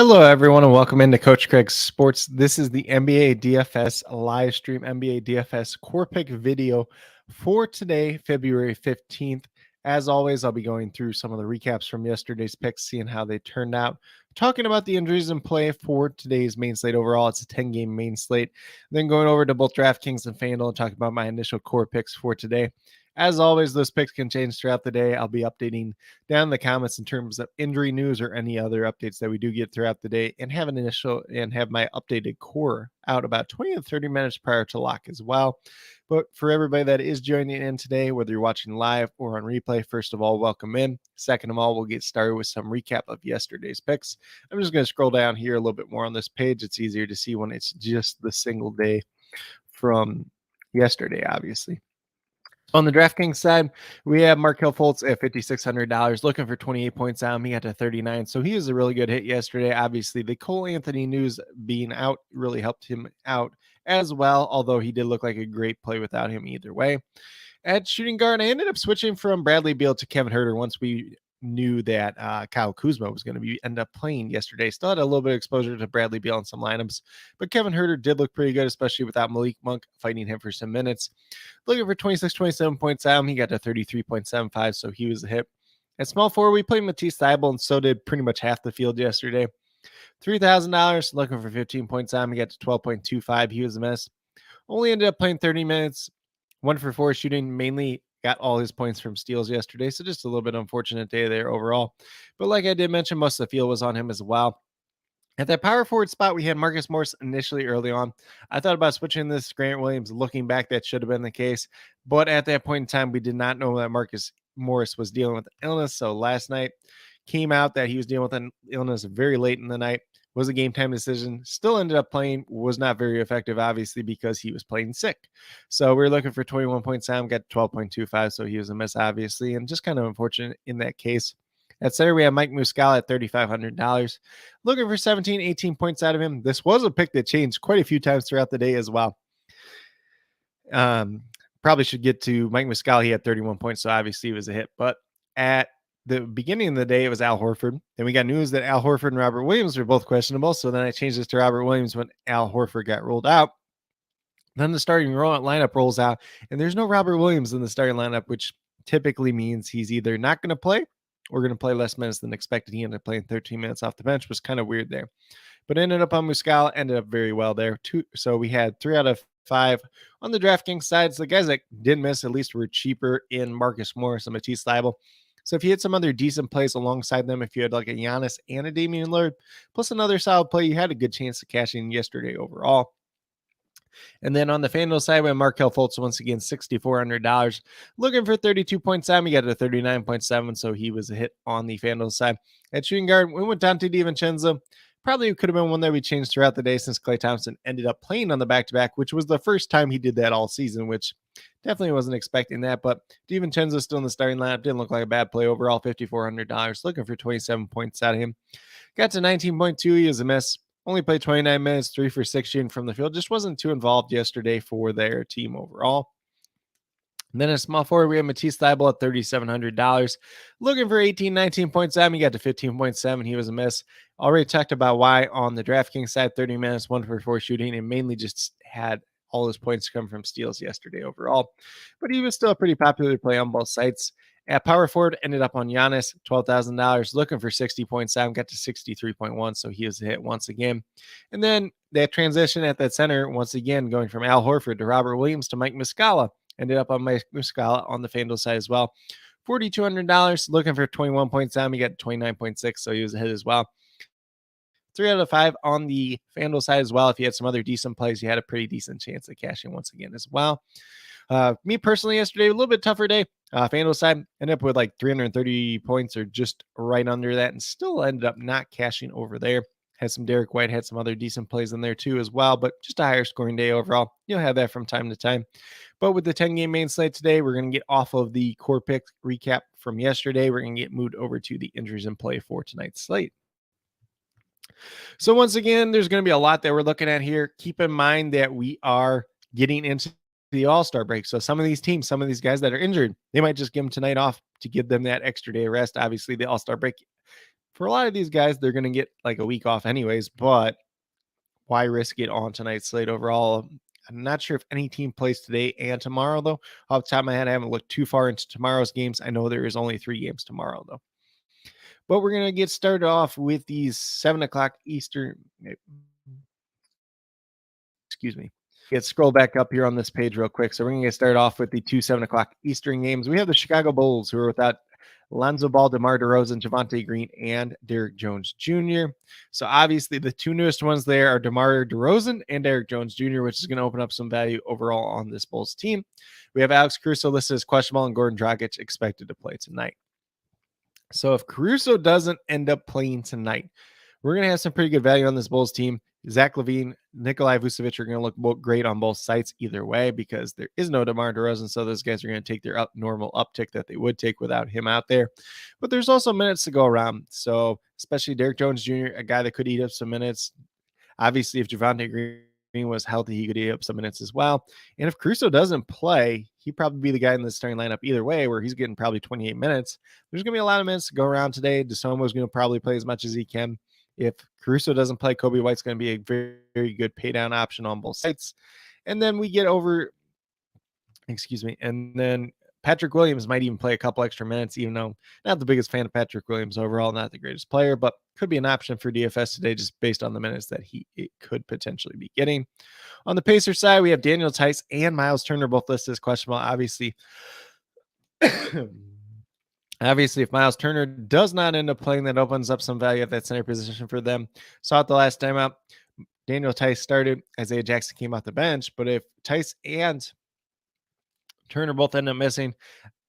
Hello, everyone, and welcome into Coach Craig's Sports. This is the NBA DFS live stream, NBA DFS Core Pick video for today, February 15th. As always, I'll be going through some of the recaps from yesterday's picks, seeing how they turned out, talking about the injuries in play for today's main slate overall. It's a 10-game main slate. Then going over to both DraftKings and FanDuel and talking about my initial core picks for today. As always, those picks can change throughout the day. I'll be updating down in the comments in terms of injury news or any other updates that we do get throughout the day, and have my updated core out about 20 to 30 minutes prior to lock as well. But for everybody that is joining in today, whether you're watching live or on replay, first of all, welcome in. Second of all, we'll get started with some recap of yesterday's picks. I'm just going to scroll down here a little bit more on this page. It's easier to see when it's just the single day from yesterday, obviously. On the DraftKings side, we have Markelle Fultz at $5,600, looking for 28 points out. He got to 39, so he was a really good hit yesterday. Obviously, the Cole Anthony news being out really helped him out as well, although he did look like a great play without him either way. At shooting guard, I ended up switching from Bradley Beal to Kevin Huerter once we knew that Kyle Kuzma was going to end up playing yesterday. Still had a little bit of exposure to Bradley Beal in some lineups, but Kevin Huerter did look pretty good, especially without Malik Monk fighting him for some minutes. Looking for 26, 27 points out. He got to 33.75, so he was a hit. At small forward, we played Matisse Thybulle, and so did pretty much half the field yesterday. $3,000, looking for 15 points out. He got to 12.25. He was a mess. Only ended up playing 30 minutes. 1 for 4 shooting, mainly got all his points from steals yesterday, so just a little bit unfortunate day there overall. But like I did mention, most of the field was on him as well. At that power forward spot, we had Marcus Morris initially early on. I thought about switching this to Grant Williams. Looking back, that should have been the case. But at that point in time, we did not know that Marcus Morris was dealing with illness. So last night came out that he was dealing with an illness very late in the night. Was a game time decision. Still ended up playing. Was not very effective, obviously, because he was playing sick. So we are looking for 21 points. Sam got 12.25, so he was a miss, obviously, and just kind of unfortunate in that case. At center, we have Mike Muscala at $3,500. Looking for 17, 18 points out of him. This was a pick that changed quite a few times throughout the day as well. Probably should get to Mike Muscala. He had 31 points, so obviously he was a hit. But at the beginning of the day, it was Al Horford. Then we got news that Al Horford and Robert Williams were both questionable. So then I changed this to Robert Williams when Al Horford got ruled out. Then the starting lineup rolls out, and there's no Robert Williams in the starting lineup, which typically means he's either not going to play or going to play less minutes than expected. He ended up playing 13 minutes off the bench, was kind of weird there. But ended up on Muscala, ended up very well there. So we had 3 out of 5 on the DraftKings side. So the guys that didn't miss at least were cheaper in Marcus Morris and Matisse Thybulle. So if you had some other decent plays alongside them, if you had like a Giannis and a Damian Lillard, plus another solid play, you had a good chance to cash in yesterday overall. And then on the FanDuel side, we have Markelle Fultz once again, $6,400. Looking for 32 points out. He got a 39.7, so he was a hit on the FanDuel side. At shooting guard, we went down to DiVincenzo. Probably could have been one that we changed throughout the day since Klay Thompson ended up playing on the back-to-back, which was the first time he did that all season, which definitely wasn't expecting that. But DiVincenzo still in the starting lineup. Didn't look like a bad play overall, $5,400. Looking for 27 points out of him. Got to 19.2. He was a miss. Only played 29 minutes, 3 for 6 shooting from the field. Just wasn't too involved yesterday for their team overall. And then a small forward, we have Matisse Thybulle at $3,700. Looking for 18, 19 points out. He got to 15.7. He was a miss. Already talked about why on the DraftKings side, 30 minutes, 1 for 4 shooting, and mainly just had all his points come from steals yesterday overall. But he was still a pretty popular play on both sites. At power forward, ended up on Giannis, $12,000, looking for 60 points out, got to 63.1, so he was a hit once again. And then that transition at that center, once again, going from Al Horford to Robert Williams to Mike Muscala, ended up on Mike Muscala on the FanDuel side as well. $4,200, looking for 21 points out, he got 29.6, so he was a hit as well. 3 out of 5 on the FanDuel side as well. If you had some other decent plays, you had a pretty decent chance of cashing once again as well. Me personally yesterday, a little bit tougher day. FanDuel side ended up with like 330 points or just right under that, and still ended up not cashing over there. Had some Derek White, had some other decent plays in there too as well, but just a higher scoring day overall. You'll have that from time to time. But with the 10-game main slate today, we're going to get off of the core pick recap from yesterday. We're going to get moved over to the injuries in play for tonight's slate. So once again, there's going to be a lot that we're looking at here. Keep in mind that we are getting into the All-Star break. So some of these teams, some of these guys that are injured, they might just give them tonight off to give them that extra day of rest. Obviously, the All-Star break For a lot of these guys, they're going to get like a week off anyways, but why risk it on tonight's slate overall? I'm not sure if any team plays today and tomorrow, though. Off the top of my head, I haven't looked too far into tomorrow's games. I know there is only 3 games tomorrow, though. But we're going to get started off with these 7 o'clock Eastern. Excuse me. Let's scroll back up here on this page real quick. So we're going to get started off with the 2 7 o'clock Eastern games. We have the Chicago Bulls, who are without Lonzo Ball, DeMar DeRozan, Javonte Green, and Derrick Jones Jr. So obviously the 2 newest ones there are DeMar DeRozan and Derrick Jones Jr., which is going to open up some value overall on this Bulls team. We have Alex Caruso listed as questionable and Gordon Dragic expected to play tonight. So if Caruso doesn't end up playing tonight, we're going to have some pretty good value on this Bulls team. Zach LaVine, Nikolai Vucevic are going to look great on both sites either way because there is no DeMar DeRozan, so those guys are going to take their normal uptick that they would take without him out there. But there's also minutes to go around, so especially Derrick Jones Jr., a guy that could eat up some minutes. Obviously, if Javonte Green was healthy, he could eat up some minutes as well. And if Caruso doesn't play, he'd probably be the guy in the starting lineup either way, where he's getting probably 28 minutes. There's going to be a lot of minutes to go around today. DeSomo is going to probably play as much as he can. If Caruso doesn't play, Kobe White's going to be a very, very good pay down option on both sides. And then we get over, and then Patrick Williams might even play a couple extra minutes, even though not the biggest fan of Patrick Williams overall, not the greatest player, but could be an option for DFS today just based on the minutes that it could potentially be getting. On the Pacers side, we have Daniel Tice and Miles Turner both listed as questionable. Obviously, if Miles Turner does not end up playing, that opens up some value at that center position for them. Saw it the last time out. Daniel Tice started. Isaiah Jackson came off the bench. But if Tice and Turner both end up missing,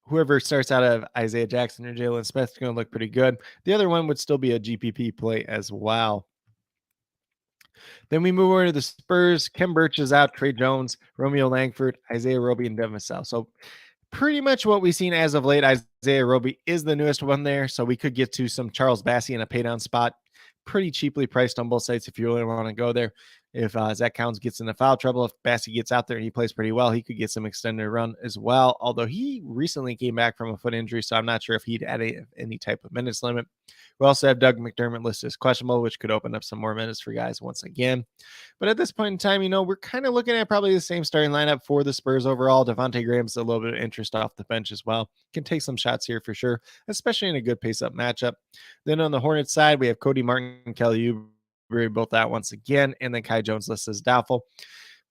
whoever starts out of Isaiah Jackson or Jalen Smith is going to look pretty good. The other one would still be a GPP play as well. Then we move over to the Spurs. Kem Birch is out. Trey Jones, Romeo Langford, Isaiah Roby, and Devin Vassell. So pretty much what we've seen as of late. Isaiah Roby is the newest one there. So we could get to some Charles Bassey in a paydown spot. Pretty cheaply priced on both sides if you really want to go there. If Zach Collins gets into foul trouble, if Bassey gets out there and he plays pretty well, he could get some extended run as well. Although he recently came back from a foot injury, so I'm not sure if he'd add any type of minutes limit. We also have Doug McDermott listed as questionable, which could open up some more minutes for guys once again. But at this point in time, we're kind of looking at probably the same starting lineup for the Spurs overall. Devontae Graham's a little bit of interest off the bench as well. Can take some shots here for sure, especially in a good pace-up matchup. Then on the Hornets side, we have Cody Martin, Kelly Oubre, both out once again, and then Kai Jones listed as doubtful.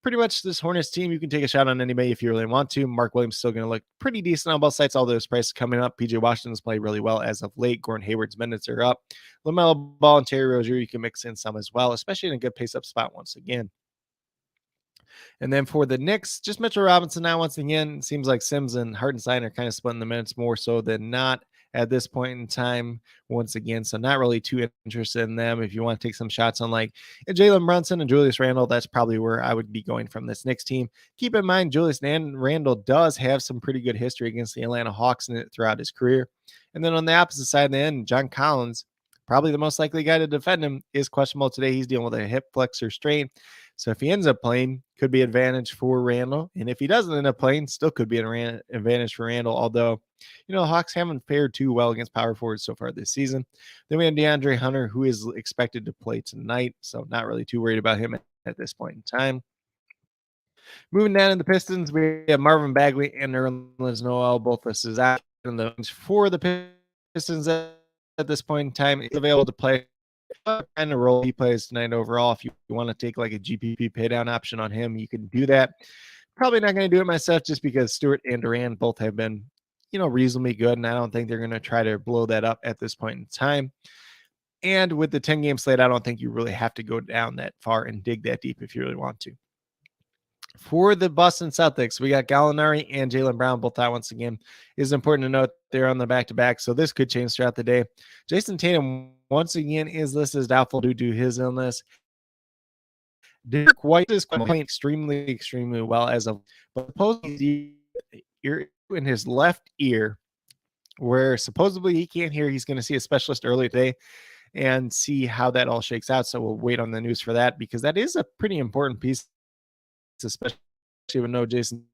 Pretty much this Hornets team, you can take a shot on anybody if you really want to. Mark Williams still going to look pretty decent on both sides. All those prices coming up. PJ Washington's played really well as of late. Gordon Hayward's minutes are up. LaMelo Ball and Terry Rozier, you can mix in some as well, especially in a good pace-up spot once again. And then for the Knicks, just Mitchell Robinson now once again. It seems like Sims and Hartenstein are kind of splitting the minutes more so than not at this point in time once again. So not really too interested in them. If you want to take some shots on like Jalen Brunson and Julius Randle, that's probably where I would be going from this Knicks team. Keep in mind, Julius Randle does have some pretty good history against the Atlanta Hawks throughout his career. And then on the opposite side of the end, John Collins, probably the most likely guy to defend him, is questionable today. He's dealing with a hip flexor strain. So if he ends up playing, could be advantage for Randle. And if he doesn't end up playing, still could be an advantage for Randle. Although, the Hawks haven't fared too well against power forwards so far this season. Then we have DeAndre Hunter, who is expected to play tonight. So not really too worried about him at this point in time. Moving down in the Pistons, we have Marvin Bagley and Nerlens Noel, both listed out in the for the Pistons at this point in time. He's available to play kind of role he plays tonight overall. If you want to take like a GPP paydown option on him, you can do that. Probably not going to do it myself just because Stewart and Durant both have been, reasonably good, and I don't think they're going to try to blow that up at this point in time. And with the 10-game slate, I don't think you really have to go down that far and dig that deep if you really want to. For the Boston Celtics, we got Gallinari and Jaylen Brown both out once again. It is important to note they're on the back-to-back, so this could change throughout the day. Jason Tatum, once again, is listed as doubtful due to his illness. Derek White is playing extremely, extremely well as of, but supposedly in his left ear, where supposedly he can't hear. He's going to see a specialist early today and see how that all shakes out. So we'll wait on the news for that because that is a pretty important piece, especially with no Jason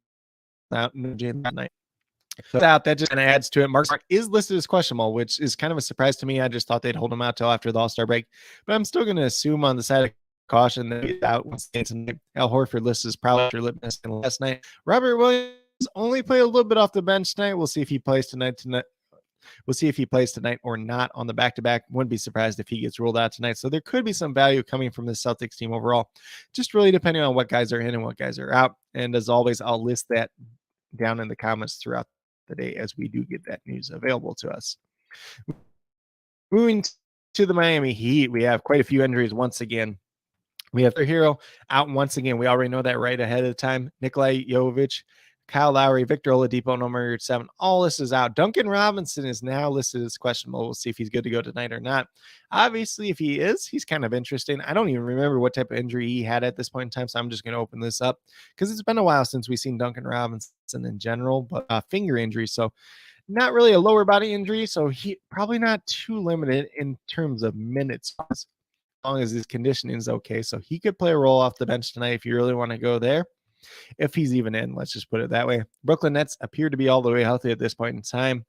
out, no Jaylen that night. So that just kind of adds to it. Mark is listed as questionable, which is kind of a surprise to me. I just thought they'd hold him out till after the All-Star break, but I'm still going to assume on the side of caution that he's out once tonight. Al Horford listed as probably after Lipness last night. Robert Williams only played a little bit off the bench tonight. We'll see if he plays tonight. We'll see if he plays tonight or not on the back-to-back. Wouldn't be surprised if he gets ruled out tonight. So there could be some value coming from the Celtics team overall, just really depending on what guys are in and what guys are out. And as always, I'll list that down in the comments throughout the day as we do get that news available to us. Moving to the Miami Heat, we have quite a few injuries once again. We have their hero out once again. We already know that right ahead of time. Nikolai Jovic, Kyle Lowry, Victor Oladipo, number 7. All this is out. Duncan Robinson is now listed as questionable. We'll see if he's good to go tonight or not. Obviously, if he is, he's kind of interesting. I don't even remember what type of injury he had at this point in time, so I'm just going to open this up because it's been a while since we've seen Duncan Robinson in general, but finger injury. So not really a lower body injury, so he probably not too limited in terms of minutes as long as his conditioning is okay. So he could play a role off the bench tonight if you really want to go there. If he's even in, let's just put it that way. Brooklyn Nets appear to be all the way healthy at this point in time.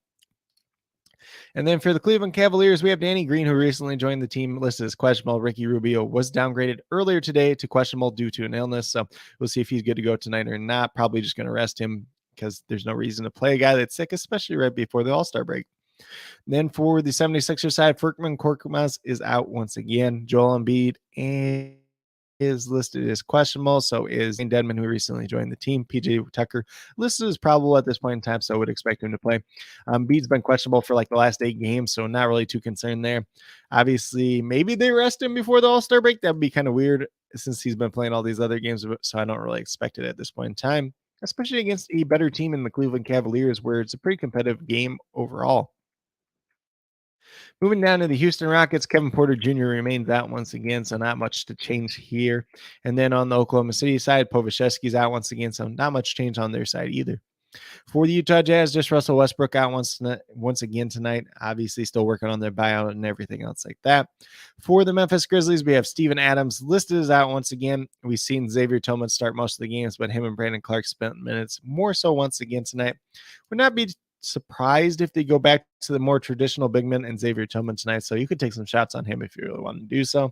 And then for the Cleveland Cavaliers, we have Danny Green, who recently joined the team, listed as questionable. Ricky Rubio was downgraded earlier today to questionable due to an illness. So we'll see if he's good to go tonight or not. Probably just going to rest him because there's no reason to play a guy that's sick, especially right before the All-Star break. And then for the 76ers side, Furkan Korkmaz is out once again. Joel Embiid is listed as questionable. So is Dane Dedmon, who recently joined the team. PJ Tucker listed as probable at this point in time, so I would expect him to play. Embiid's been questionable for like the last 8 games, so not really too concerned there. Obviously, maybe they rest him before the All-Star break. That would be kind of weird since he's been playing all these other games, so I don't really expect it at this point in time, especially against a better team in the Cleveland Cavaliers, where it's a pretty competitive game overall. Moving down to the Houston Rockets, Kevin Porter Jr. remains out once again, so not much to change here. And then on the Oklahoma City side, Povashevsky's out once again, so not much change on their side either. For the Utah Jazz, just Russell Westbrook out once again tonight. Obviously, still working on their buyout and everything else like that. For the Memphis Grizzlies, we have Steven Adams listed as out once again. We've seen Xavier Tillman start most of the games, but him and Brandon Clark spent minutes more so once again tonight. Would not be surprised if they go back to the more traditional big men and Xavier Tillman tonight. So you could take some shots on him if you really want to do so.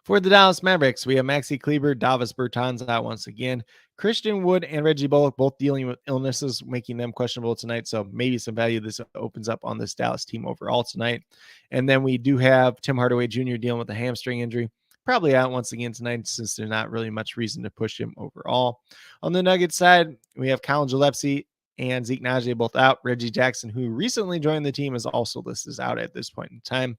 For the Dallas Mavericks, we have Maxi Kleber, Davis Bertans out once again. Christian Wood and Reggie Bullock both dealing with illnesses, making them questionable tonight. So maybe some value this opens up on this Dallas team overall tonight. And then we do have Tim Hardaway Jr. dealing with a hamstring injury. Probably out once again tonight since there's not really much reason to push him overall. On the Nuggets side, we have Colin Gillespie and Zeke Naji both out. Reggie Jackson, who recently joined the team, is also listed out at this point in time.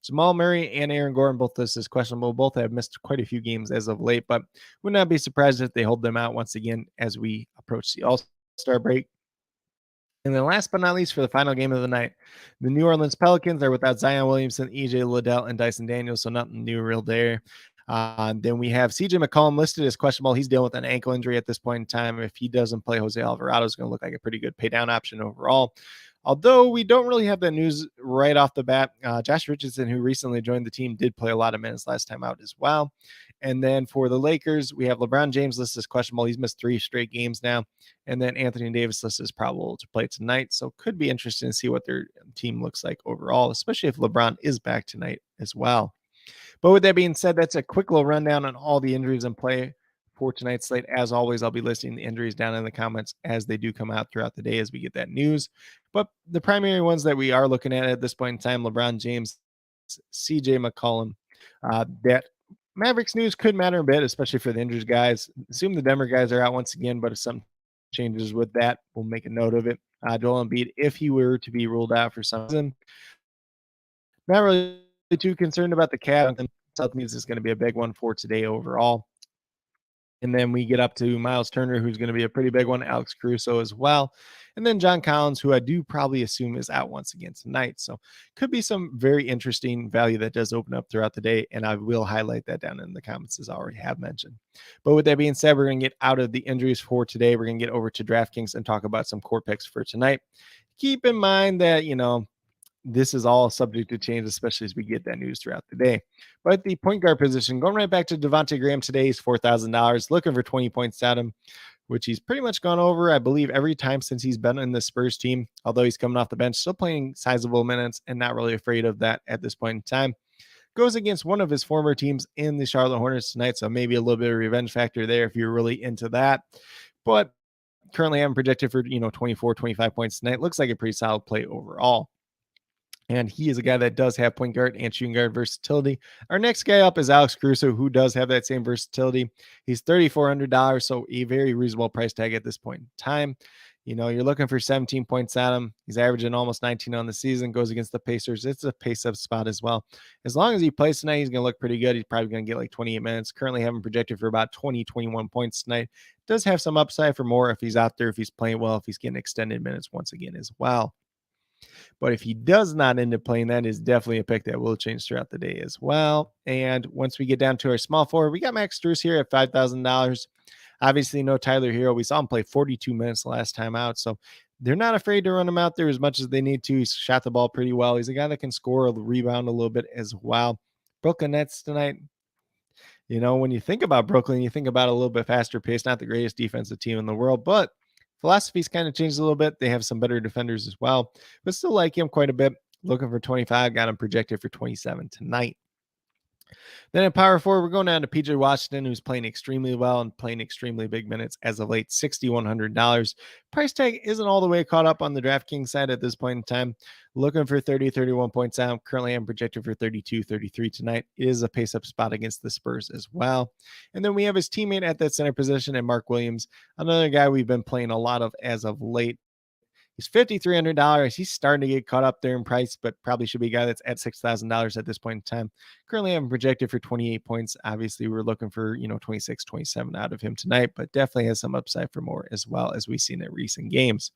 Jamal Murray and Aaron Gordon both listed as questionable. Both have missed quite a few games as of late, but would not be surprised if they hold them out once again as we approach the All-Star break. And then last but not least, for the final game of the night, the New Orleans Pelicans are without Zion Williamson, EJ Liddell, and Dyson Daniels, so nothing new real there. Then we have CJ McCollum listed as questionable. He's dealing with an ankle injury at this point in time. If he doesn't play, Jose Alvarado is going to look like a pretty good pay down option overall. Although we don't really have that news right off the bat. Josh Richardson, who recently joined the team, did play a lot of minutes last time out as well. And then for the Lakers, we have LeBron James listed as questionable. He's missed 3 straight games now. And then Anthony Davis listed as probable to play tonight. So could be interesting to see what their team looks like overall, especially if LeBron is back tonight as well. But with that being said, that's a quick little rundown on all the injuries in play for tonight's slate. As always, I'll be listing the injuries down in the comments as they do come out throughout the day as we get that news. But the primary ones that we are looking at this point in time, LeBron James, CJ McCollum, that Mavericks news could matter a bit, especially for the injured guys. Assume the Denver guys are out once again, but if something changes with that, we'll make a note of it. Joel Embiid, if he were to be ruled out for some reason, not really too concerned about the cat. South Means is going to be a big one for today overall. And then we get up to Miles Turner, who's going to be a pretty big one, Alex Caruso as well. And then John Collins, who I do probably assume is out once again tonight. So could be some very interesting value that does open up throughout the day. And I will highlight that down in the comments as I already have mentioned. But with that being said, we're going to get out of the injuries for today. We're going to get over to DraftKings and talk about some core picks for tonight. Keep in mind that, this is all subject to change, especially as we get that news throughout the day. But the point guard position, going right back to Devontae Graham today, he's $4,000, looking for 20 points at him. which he's pretty much gone over, I believe, every time since he's been in the Spurs team. Although he's coming off the bench, still playing sizable minutes and not really afraid of that at this point in time. Goes against one of his former teams in the Charlotte Hornets tonight, so maybe a little bit of revenge factor there if you're really into that. But currently I'm projected for 24, 25 points tonight. Looks like a pretty solid play overall. And he is a guy that does have point guard and shooting guard versatility. Our next guy up is Alex Caruso, who does have that same versatility. He's $3,400, so a very reasonable price tag at this point in time. You're looking for 17 points at him. He's averaging almost 19 on the season, goes against the Pacers. It's a pace-up spot as well. As long as he plays tonight, he's going to look pretty good. He's probably going to get like 28 minutes. Currently having projected for about 20, 21 points tonight. Does have some upside for more if he's out there, if he's playing well, if he's getting extended minutes once again as well. But if he does not end up playing, that is definitely a pick that will change throughout the day as well. And once we get down to our small forward, we got Max Strus here at $5,000. Obviously, no Tyler Hero. We saw him play 42 minutes last time out. So they're not afraid to run him out there as much as they need to. He's shot the ball pretty well. He's a guy that can score a rebound a little bit as well. Brooklyn Nets tonight. When you think about Brooklyn, you think about a little bit faster pace, not the greatest defensive team in the world, but philosophy's kind of changed a little bit. They have some better defenders as well, but still like him quite a bit. Looking for 25, got him projected for 27 tonight. Then at power forward, we're going down to PJ Washington, who's playing extremely well and playing extremely big minutes as of late, $6,100. Price tag isn't all the way caught up on the DraftKings side at this point in time. Looking for 30, 31 points out. Currently, I'm projected for 32, 33 tonight. It is a pace-up spot against the Spurs as well. And then we have his teammate at that center position, and Mark Williams, another guy we've been playing a lot of as of late. He's $5,300. He's starting to get caught up there in price, but probably should be a guy that's at $6,000 at this point in time. Currently, I'm projected for 28 points. Obviously, we're looking for 26, 27 out of him tonight, but definitely has some upside for more as well as we've seen in recent games.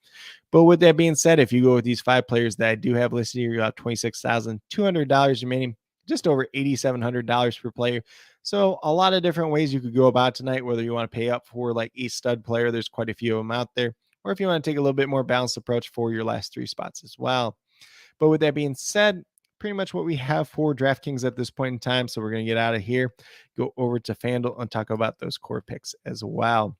But with that being said, if you go with these 5 players that I do have listed here, you have $26,200 remaining, just over $8,700 per player. So a lot of different ways you could go about tonight, whether you want to pay up for like a stud player. There's quite a few of them out there. Or if you want to take a little bit more balanced approach for your last 3 spots as well. But with that being said, pretty much what we have for DraftKings at this point in time. So we're going to get out of here, go over to FanDuel and talk about those core picks as well.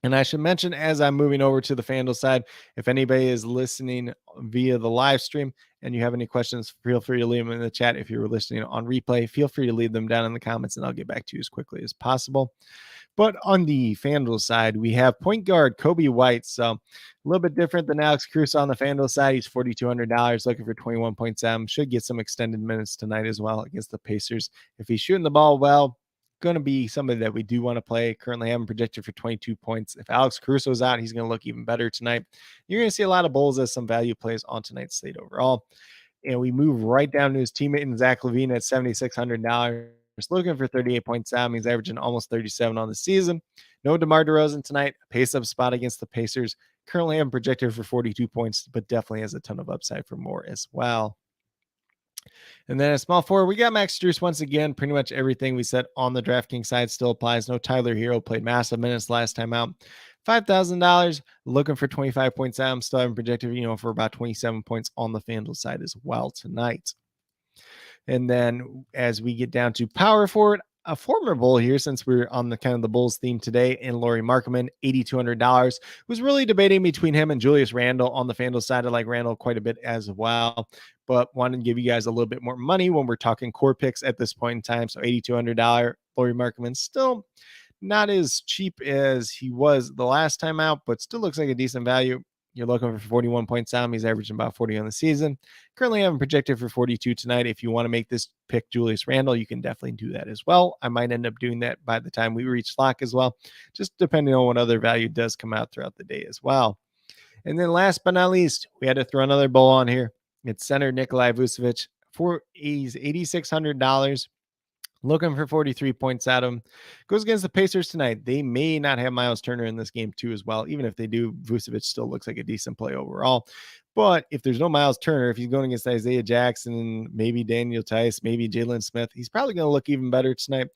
And I should mention, as I'm moving over to the FanDuel side, if anybody is listening via the live stream and you have any questions, feel free to leave them in the chat. If you were listening on replay, feel free to leave them down in the comments and I'll get back to you as quickly as possible. But on the FanDuel side, we have point guard Kobe White. So a little bit different than Alex Caruso on the FanDuel side. He's $4,200, looking for 21 points. Should get some extended minutes tonight as well against the Pacers. If he's shooting the ball well, going to be somebody that we do want to play. Currently having projected for 22 points. If Alex Caruso's out, he's going to look even better tonight. You're going to see a lot of Bulls as some value plays on tonight's slate overall. And we move right down to his teammate in Zach LaVine at $7,600. Looking for 38 points out. He's averaging almost 37 on the season. No DeMar DeRozan tonight. Pace-up spot against the Pacers. Currently I'm projected for 42 points, but definitely has a ton of upside for more as well. And then at small forward, we got Max Strus once again. Pretty much everything we said on the DraftKings side still applies. No Tyler Hero, played massive minutes last time out. $5,000, looking for 25 points out. I'm still having projected, for about 27 points on the FanDuel side as well tonight. And then as we get down to power forward, a former Bull here, since we're on the kind of the Bulls theme today, and Lauri Markkanen, $8,200. Was really debating between him and Julius Randle on the FanDuel side. I like Randle quite a bit as well, but wanted to give you guys a little bit more money when we're talking core picks at this point in time. So $8,200, Lauri Markkanen still not as cheap as he was the last time out, but still looks like a decent value. You're looking for 41 points out. He's averaging about 40 on the season. Currently having projected for 42 tonight. If you want to make this pick Julius Randle, you can definitely do that as well. I might end up doing that by the time we reach lock as well, just depending on what other value does come out throughout the day as well. And then last but not least, we had to throw another Bull on here. It's center Nikolai Vucevic. He's $8,600. Looking for 43 points at him. Goes against the Pacers tonight. They may not have Miles Turner in this game too as well. Even if they do, Vucevic still looks like a decent play overall. But if there's no Miles Turner, if he's going against Isaiah Jackson, maybe Daniel Tice, maybe Jalen Smith, he's probably going to look even better tonight.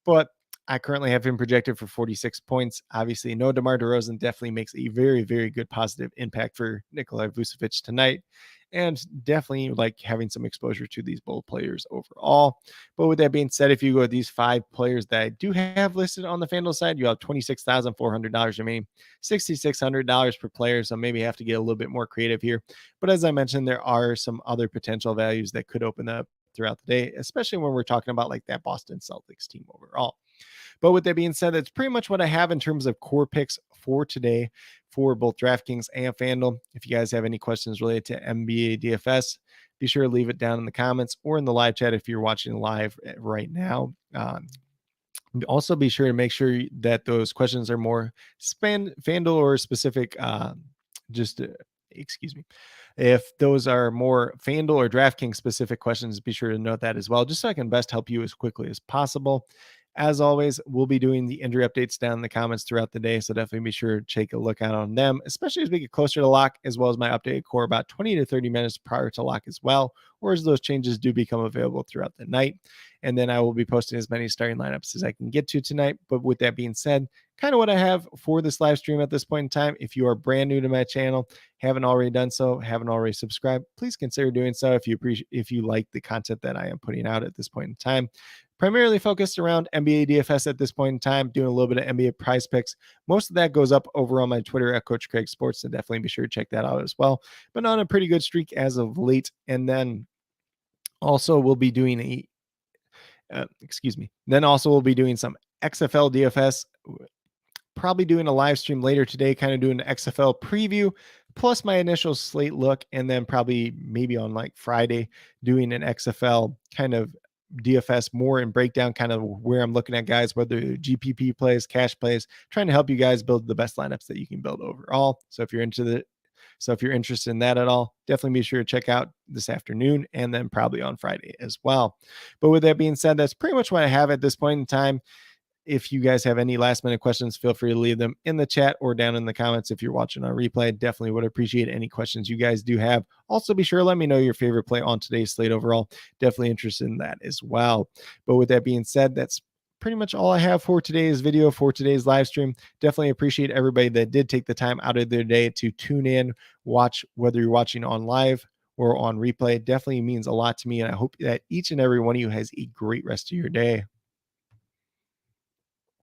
But I currently have him projected for 46 points. Obviously, no DeMar DeRozan definitely makes a very, very good positive impact for Nikola Vucevic tonight. And definitely like having some exposure to these both players overall. But with that being said, if you go with these 5 players that I do have listed on the FanDuel side, you have $26,400 remaining, $6,600 per player. So maybe have to get a little bit more creative here. But as I mentioned, there are some other potential values that could open up throughout the day, especially when we're talking about like that Boston Celtics team overall. But with that being said, that's pretty much what I have in terms of core picks for today for both DraftKings and FanDuel. If you guys have any questions related to NBA DFS, be sure to leave it down in the comments or in the live chat if you're watching live right now. Also, be sure to make sure that those questions are more FanDuel or specific. Excuse me. If those are more FanDuel or DraftKings specific questions, be sure to note that as well, just so I can best help you as quickly as possible. As always, we'll be doing the injury updates down in the comments throughout the day, so definitely be sure to take a look out on them, especially as we get closer to lock, as well as my updated core about 20 to 30 minutes prior to lock as well, or as those changes do become available throughout the night. And then I will be posting as many starting lineups as I can get to tonight. But with that being said, kind of what I have for this live stream at this point in time. If you are brand new to my channel, haven't already done so, haven't already subscribed, please consider doing so if you like the content that I am putting out at this point in time. Primarily focused around NBA DFS at this point in time, doing a little bit of NBA prize picks. Most of that goes up over on my Twitter at CoachCraigSports, so definitely be sure to check that out as well. But on a pretty good streak as of late. And then also we'll be doing Then also we'll be doing some XFL DFS. Probably doing a live stream later today, kind of doing an XFL preview, plus my initial slate look, and then probably maybe on like Friday doing an XFL kind of DFS more and breakdown kind of where I'm looking at guys, whether GPP plays, cash plays, trying to help you guys build the best lineups that you can build overall. So if you're interested in that at all, definitely be sure to check out this afternoon and then probably on Friday as well. But with that being said, that's pretty much what I have at this point in time. If you guys have any last minute questions, feel free to leave them in the chat or down in the comments. If you're watching on replay, definitely would appreciate any questions you guys do have. Also, be sure to let me know your favorite play on today's slate overall. Definitely interested in that as well. But with that being said, that's pretty much all I have for today's video, for today's live stream. Definitely appreciate everybody that did take the time out of their day to tune in, watch, whether you're watching on live or on replay. It definitely means a lot to me. And I hope that each and every one of you has a great rest of your day.